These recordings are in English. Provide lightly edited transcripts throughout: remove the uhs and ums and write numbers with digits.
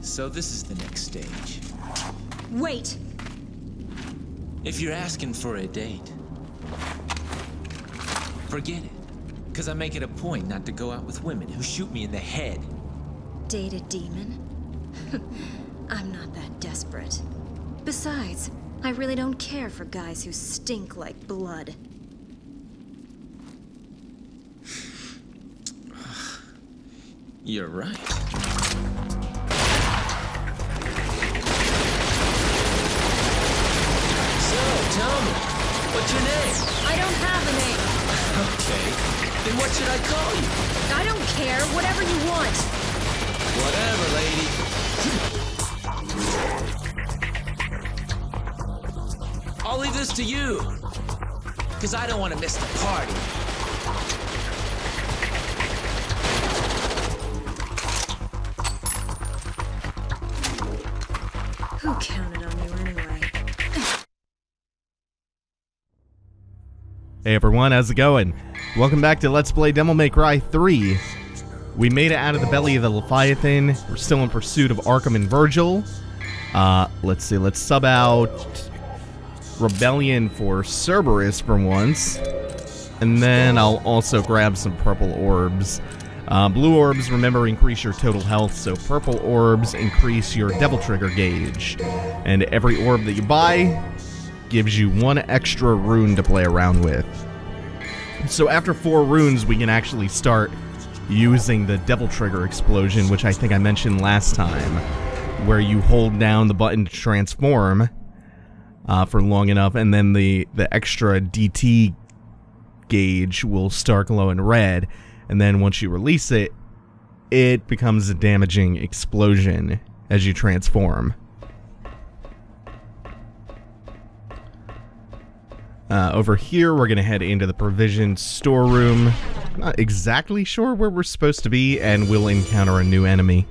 So this is the next stage. Wait! If you're asking for a date, forget it. Because I make it a point not to go out with women who shoot me in the head. Date a demon? I'm not that desperate. Besides, I really don't care for guys who stink like blood. You're right. So, tell me, what's your name? I don't have a name. Okay, then what should I call you? I don't care. Whatever you want. Whatever, lady. I'll leave this to you, because I don't want to miss the party. Who counted on you anyway? Hey everyone, how's it going? Welcome back to Let's Play Devil May Cry 3. We made it out of the belly of the Leviathan. We're still in pursuit of Arkham and Vergil. Let's see, let's sub out Rebellion for Cerberus for once. And then I'll also grab some purple orbs. Blue orbs, remember, increase your total health, so purple orbs increase your Devil Trigger gauge. And every orb that you buy gives you one extra rune to play around with. So after 4 runes, we can actually start using the Devil Trigger explosion, which I think I mentioned last time, where you hold down the button to transform for long enough, and then the extra DT gauge will start glowing red. And then once you release it, it becomes a damaging explosion as you transform. Over here, we're going to head into the provision storeroom. Not exactly sure where we're supposed to be, and we'll encounter a new enemy.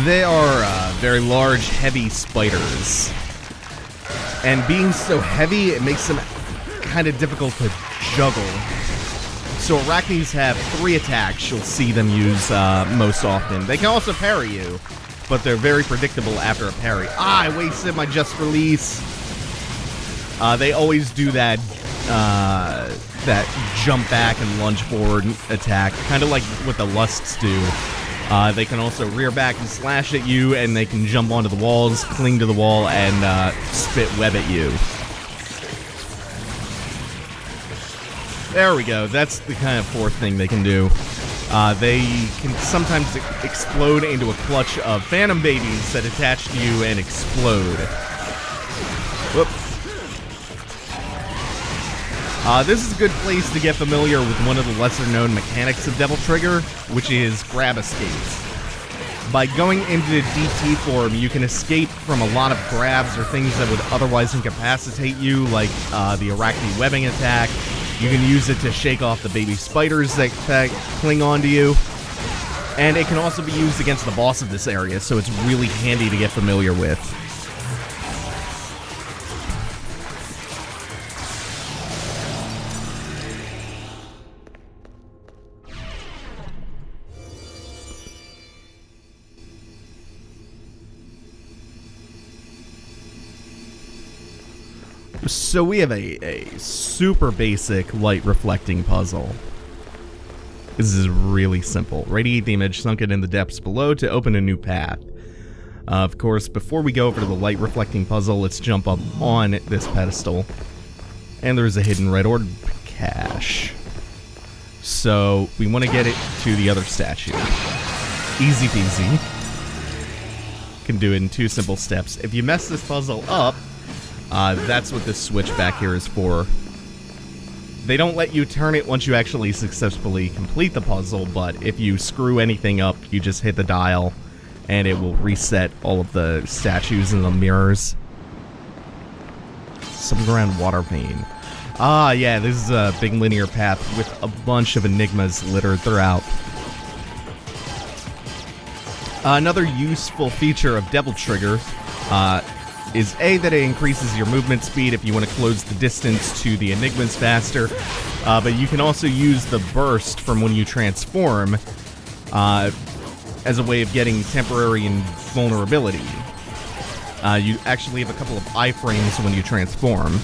They are very large, heavy spiders. And being so heavy, it makes them kind of difficult to juggle. So arachnids have 3 attacks you'll see them use most often. They can also parry you, but they're very predictable after a parry. Ah, I wasted my just release. They always do that jump back and lunge forward attack, kind of like what the Lusts do. They can also rear back and slash at you, and they can jump onto the walls, cling to the wall, and spit web at you. There we go. That's the kind of 4th thing they can do. They can sometimes explode into a clutch of phantom babies that attach to you and explode. Whoop. This is a good place to get familiar with one of the lesser-known mechanics of Devil Trigger, which is grab escapes. By going into the DT form, you can escape from a lot of grabs or things that would otherwise incapacitate you, like the arachnid webbing attack. You can use it to shake off the baby spiders that cling onto you. And it can also be used against the boss of this area, so it's really handy to get familiar with. So we have a super basic light reflecting puzzle. This is really simple. Radiate the image, sunk it in the depths below to open a new path. Of course, before we go over to the light reflecting puzzle, let's jump up on this pedestal. And there's a hidden red orb cache. So we want to get it to the other statue. Easy peasy. Can do it in 2 simple steps. If you mess this puzzle up, that's what this switch back here is for. They don't let you turn it once you actually successfully complete the puzzle, but if you screw anything up, you just hit the dial, and it will reset all of the statues and the mirrors. Subground water vein. Ah, yeah, this is a big linear path with a bunch of enigmas littered throughout. Another useful feature of Devil Trigger is that it increases your movement speed if you want to close the distance to the enigmas faster, but you can also use the burst from when you transform as a way of getting temporary invulnerability. You actually have a couple of iframes when you transform,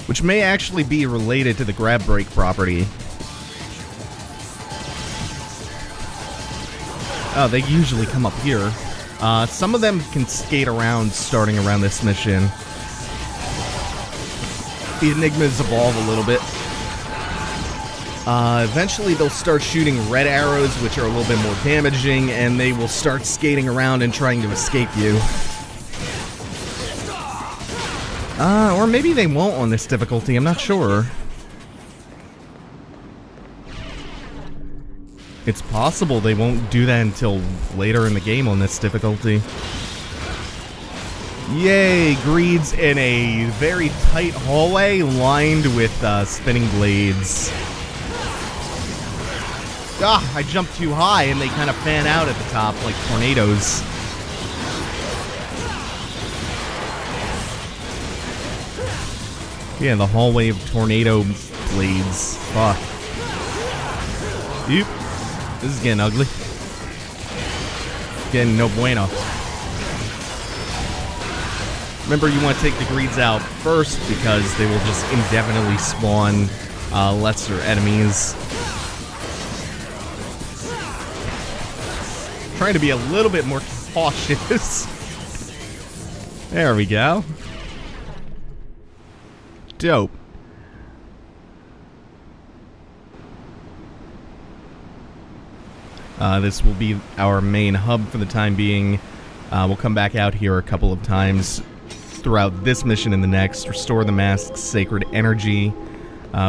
which may actually be related to the grab break property. Oh, they usually come up here. Some of them can skate around starting around this mission. The enigmas evolve a little bit. Eventually they'll start shooting red arrows, which are a little bit more damaging, and they will start skating around and trying to escape you. Or maybe they won't on this difficulty, I'm not sure. It's possible they won't do that until later in the game on this difficulty. Yay, greeds in a very tight hallway lined with spinning blades. Ah, I jumped too high and they kind of fan out at the top like tornadoes. Yeah, the hallway of tornado blades. Fuck. Yep. This is getting ugly. Getting no bueno. Remember, you want to take the greeds out first because they will just indefinitely spawn lesser enemies. Trying to be a little bit more cautious. There we go. Dope. This will be our main hub for the time being. We'll come back out here a couple of times throughout this mission and the next. Restore the mask's sacred energy.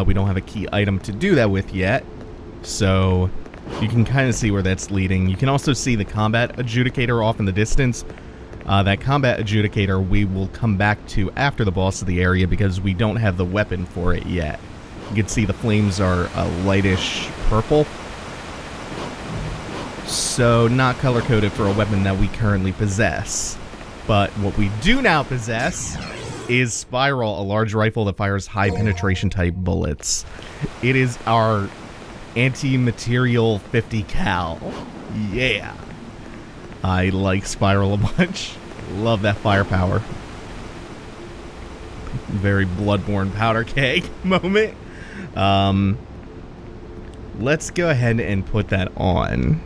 We don't have a key item to do that with yet, so you can kind of see where that's leading. You can also see the combat adjudicator off in the distance. That combat adjudicator we will come back to after the boss of the area because we don't have the weapon for it yet. You can see the flames are a lightish purple. So not color-coded for a weapon that we currently possess. But what we do now possess is Spiral, a large rifle that fires high-penetration type bullets. It is our anti-material 50 cal. Yeah. I like Spiral a bunch. Love that firepower. Very Bloodborne powder keg moment. Let's go ahead and put that on.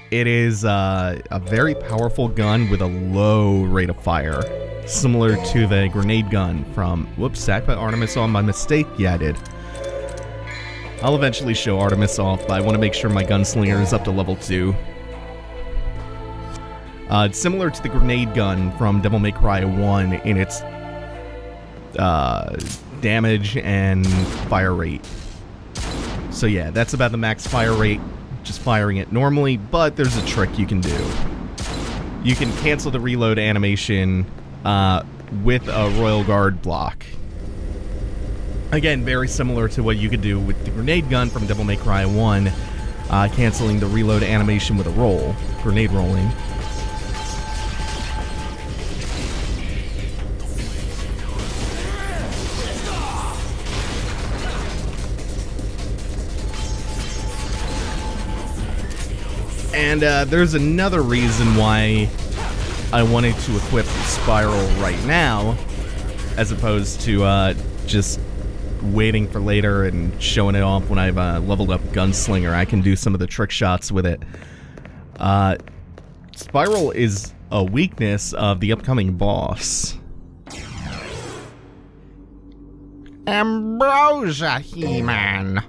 It is a very powerful gun with a low rate of fire, similar to the grenade gun from... Whoops, did I put Artemis on by mistake? Yeah, I did. I'll eventually show Artemis off, but I want to make sure my gunslinger is up to level 2. It's similar to the grenade gun from Devil May Cry 1 in its damage and fire rate. So yeah, that's about the max fire rate. Just firing it normally, but there's a trick you can do. You can cancel the reload animation with a Royal Guard block. Again, very similar to what you could do with the grenade gun from Devil May Cry 1, canceling the reload animation with a roll, grenade rolling. And there's another reason why I wanted to equip Spiral right now, as opposed to just waiting for later and showing it off when I've leveled up Gunslinger. I can do some of the trick shots with it. Spiral is a weakness of the upcoming boss. Ambrosia He-Man.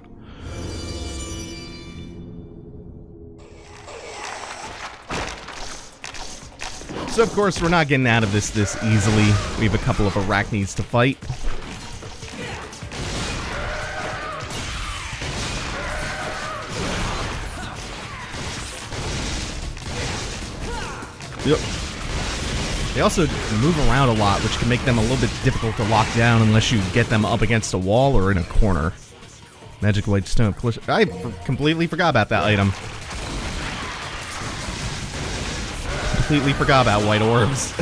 So, of course, we're not getting out of this easily. We have a couple of arachnids to fight. Yep. They also move around a lot, which can make them a little bit difficult to lock down unless you get them up against a wall or in a corner. Magic White Stone. I completely forgot about that item. Completely forgot about white orbs.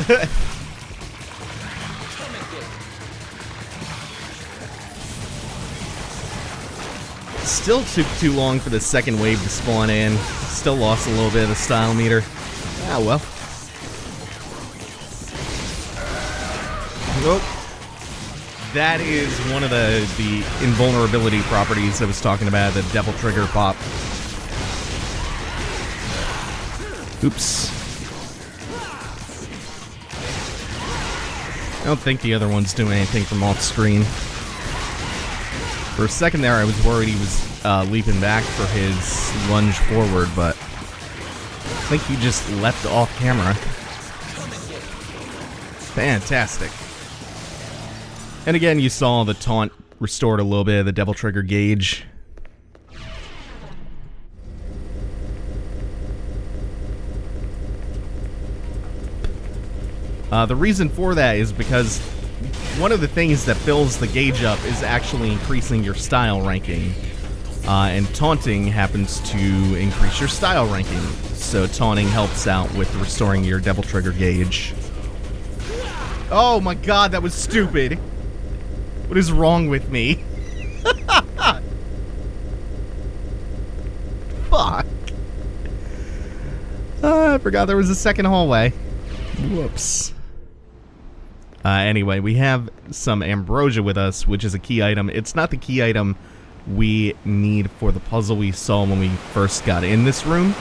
Still took too long for the second wave to spawn in. Still lost a little bit of the style meter. Ah, well. Nope. That is one of the invulnerability properties I was talking about, the Devil Trigger pop. Oops. I don't think the other one's doing anything from off screen. For a second there, I was worried he was leaping back for his lunge forward, but I think he just leapt off camera. Fantastic. And again, you saw the taunt restored a little bit of the Devil Trigger gauge. The reason for that is because one of the things that fills the gauge up is actually increasing your style ranking. And taunting happens to increase your style ranking. So taunting helps out with restoring your Devil Trigger gauge. Oh my god, that was stupid. What is wrong with me? Fuck. I forgot there was a second hallway. Whoops. Anyway, we have some ambrosia with us, which is a key item. It's not the key item we need for the puzzle we saw when we first got in this room,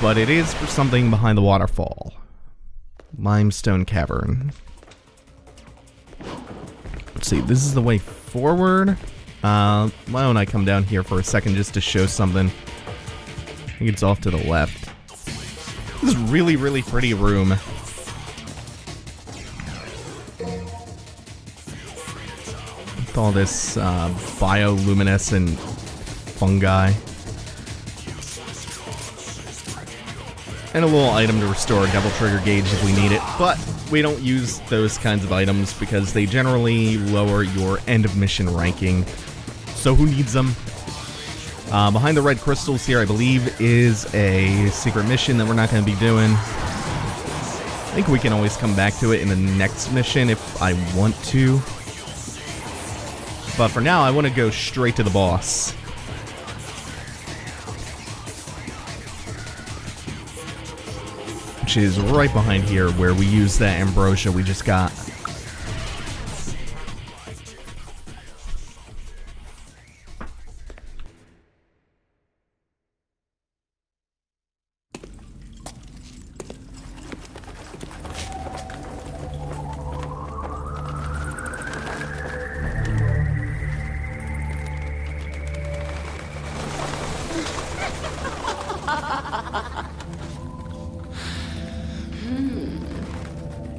but it is for something behind the waterfall. Limestone Cavern. Let's see, this is the way forward. Why don't I come down here for a second just to show something? I think it's off to the left. This is a really, really pretty room. With all this bioluminescent fungi. And a little item to restore Devil Trigger gauge if we need it, but we don't use those kinds of items because they generally lower your end of mission ranking. So who needs them? Behind the red crystals here, I believe, is a secret mission that we're not going to be doing. I think we can always come back to it in the next mission if I want to. But for now, I want to go straight to the boss. Which is right behind here where we use that ambrosia we just got.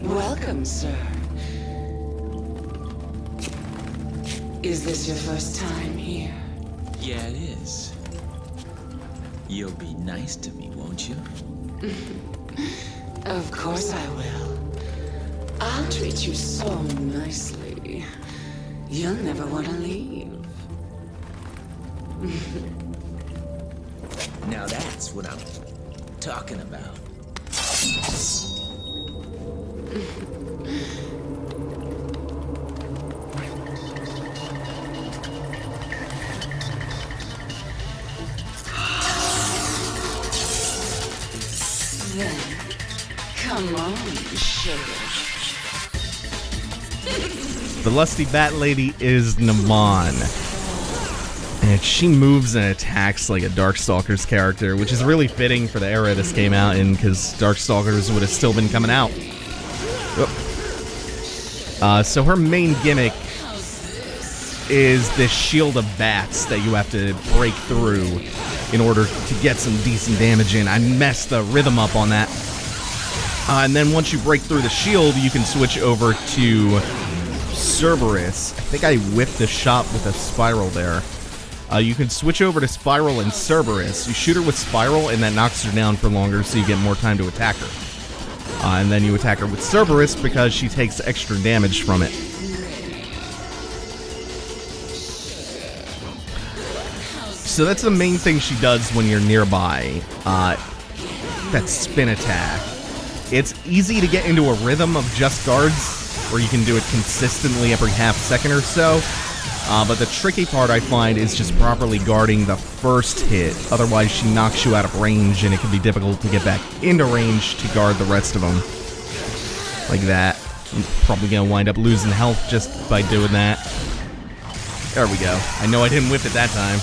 Welcome, sir. Is this your first time here? Yeah, it is. You'll be nice to me, won't you? Of course I will. I'll treat you so nicely. You'll never want to leave. Now that's what I'm talking about. Then, come on, sugar. The Lusty Bat Lady is Nevan. And she moves and attacks like a Darkstalkers character, which is really fitting for the era this came out in, because Darkstalkers would have still been coming out. So her main gimmick is this shield of bats that you have to break through in order to get some decent damage in. I messed the rhythm up on that. And then once you break through the shield, you can switch over to Cerberus. I think I whiffed the shot with a spiral there. You can switch over to Spiral and Cerberus. You shoot her with Spiral, and that knocks her down for longer, so you get more time to attack her. And then you attack her with Cerberus because she takes extra damage from it. So that's the main thing she does when you're nearby. That spin attack. It's easy to get into a rhythm of just guards, where you can do it consistently every half second or so. But the tricky part, I find, is just properly guarding the first hit. Otherwise, she knocks you out of range, and it can be difficult to get back into range to guard the rest of them. Like that. I'm probably going to wind up losing health just by doing that. There we go. I know I didn't whip it that time.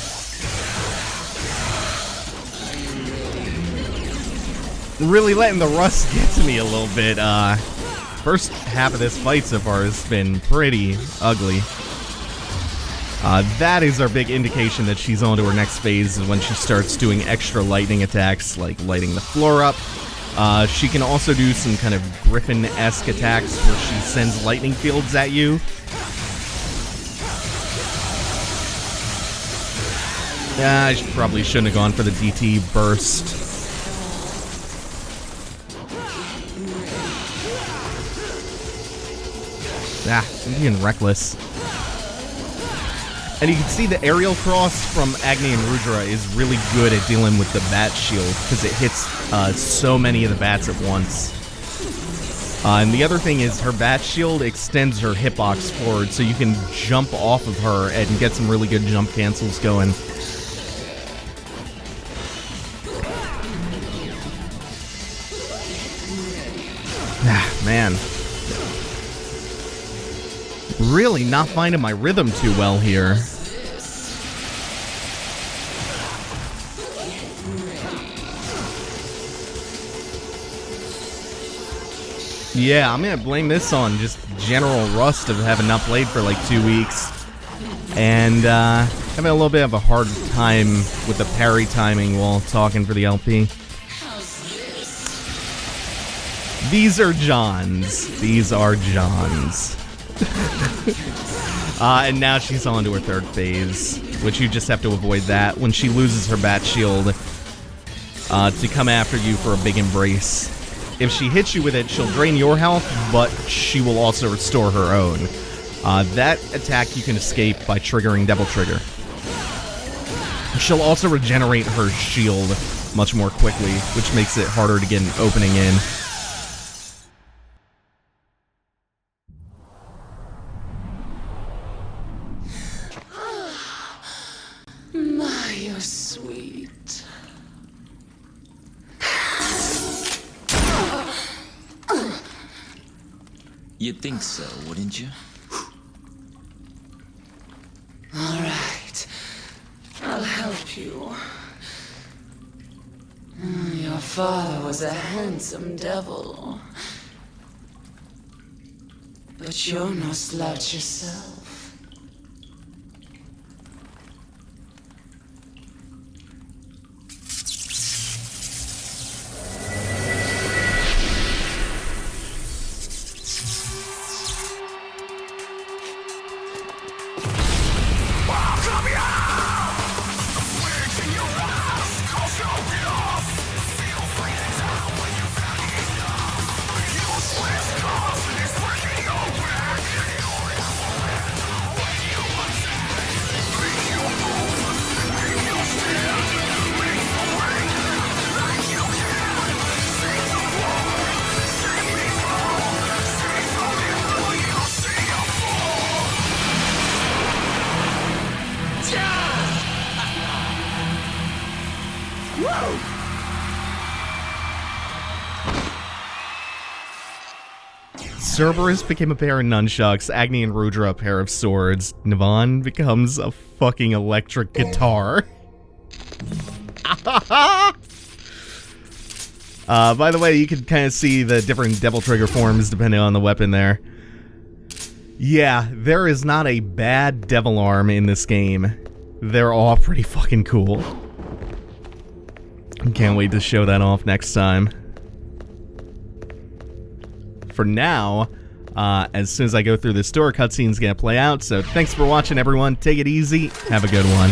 Really letting the rust get to me a little bit. First half of this fight so far has been pretty ugly. That is our big indication that she's on to her next phase, when she starts doing extra lightning attacks, like lighting the floor up. She can also do some kind of Griffin-esque attacks where she sends lightning fields at you. I probably shouldn't have gone for the DT burst. I'm being reckless. And you can see the aerial cross from Agni and Rudra is really good at dealing with the bat shield, because it hits so many of the bats at once. And the other thing is her bat shield extends her hitbox forward, so you can jump off of her and get some really good jump cancels going. Man. Really not finding my rhythm too well here. Yeah, I'm gonna blame this on just general rust of having not played for like 2 weeks. And having a little bit of a hard time with the parry timing while talking for the LP. These are Johns. These are Johns. And now she's on to her third phase, which you just have to avoid that when she loses her bat shield to come after you for a big embrace. If she hits you with it, she'll drain your health, but she will also restore her own. That attack you can escape by triggering Devil Trigger. She'll also regenerate her shield much more quickly, which makes it harder to get an opening in. You're sweet. You'd think so, wouldn't you? All right. I'll help you. Your father was a handsome devil. But you're no slouch yourself. Cerberus became a pair of nunchucks, Agni and Rudra a pair of swords, Nevan becomes a fucking electric guitar. By the way, you can kind of see the different Devil Trigger forms depending on the weapon there. Yeah, there is not a bad Devil Arm in this game. They're all pretty fucking cool. Can't wait to show that off next time. For now, as soon as I go through the store, cutscene's gonna play out, so thanks for watching, everyone. Take it easy. Have a good one.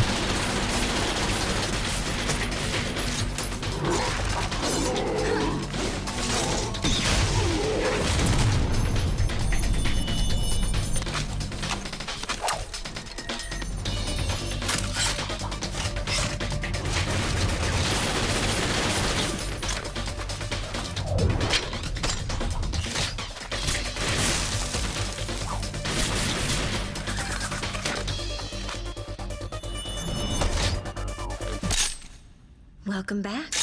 Welcome back.